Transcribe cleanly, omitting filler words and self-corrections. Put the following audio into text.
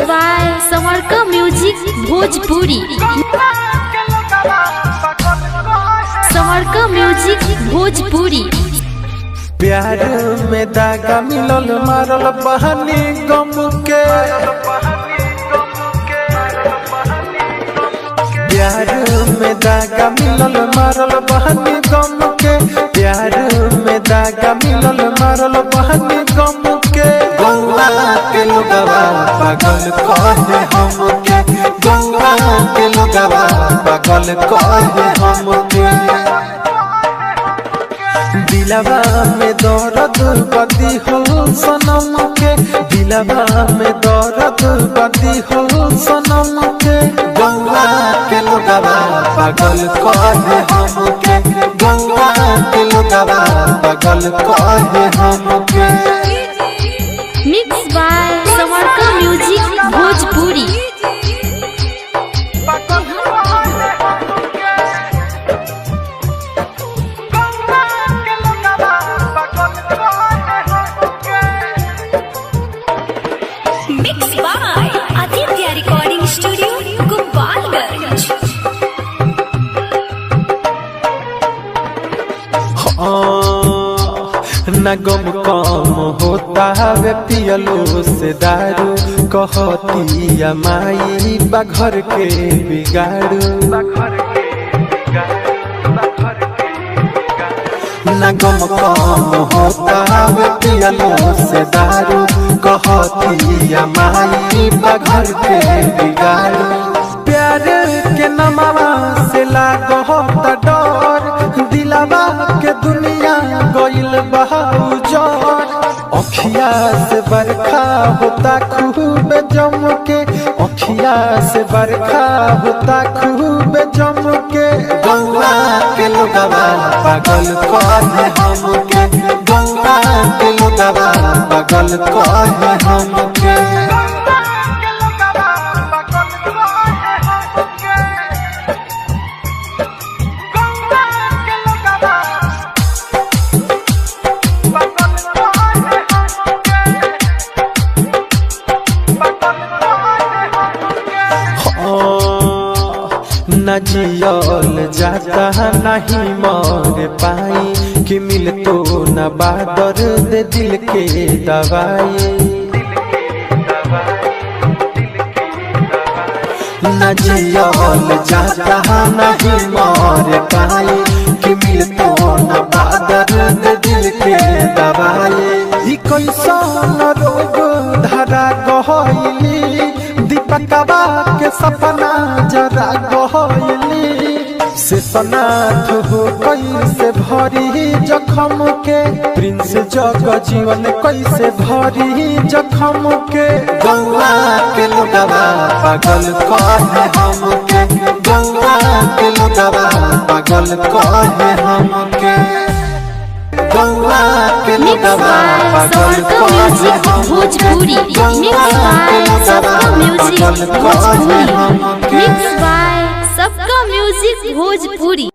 By Samarka music Bhojpuri. Samarka music Bhojpuri. प्यार में दागा मिलल मारल बहानी गम के। प्यार में दागा मिलल मारल बहानी गम के। प्यार में दागा मिलल मारल बहानी गम के। गौवा के लोगवा पागल कहे हमके। गौवा के लोगवा पागल कहे हमके। दिलवा में दर्द बदी हो सनम के। दिलवा में दर्द बदी हो सनम के। गौवा के लोगवा पागल कहे हमके। गौवा के लोगवा पागल कहे हमके। Mix by Samarka music Bhojpuri. Mix by Aditya recording studio Gopalganj. न गम कम होता है पियलो से दारू। कहतिया माई बघर के बिगाड़ू। न गम कम होता है पियलो से दारू। कहतिया माई बघर के बिगाड़ू। प्यार के नमवा से लागत डर। दिलवा के दुनिया गइल बहाउजर। अखिया से बरखा होता खूब जम के। अखिया से बरखा होता खूब जम के। गौवा के लोगवा पागल कहे हमके। गौवा के लोगवा पागल कहे हमके। न जियल जाता नहीं मर पाई। कि मिल तो न बादर दे दिल के दवाई। न जियल जाता नहीं मर पाई। कि मिल तो न बादर दे दिल के दवाई। कैसन रोग धरा गहली। दीपकवा के सपना जरा गहली। से सनाथ हो कैसे भरी जखम के। प्रिंस जग जीवन कैसे भरी जखम के। गौवा के लोगवा पागल कहे हमके। गौवा के लोगवा पागल कहे हमके। गौवा के लोगवा पागल कहे भोजपुरी। मिक्स बाय सबका म्यूजिक भोजपुरी। मिक्स बाय सबका म्यूजिक भोजपुरी।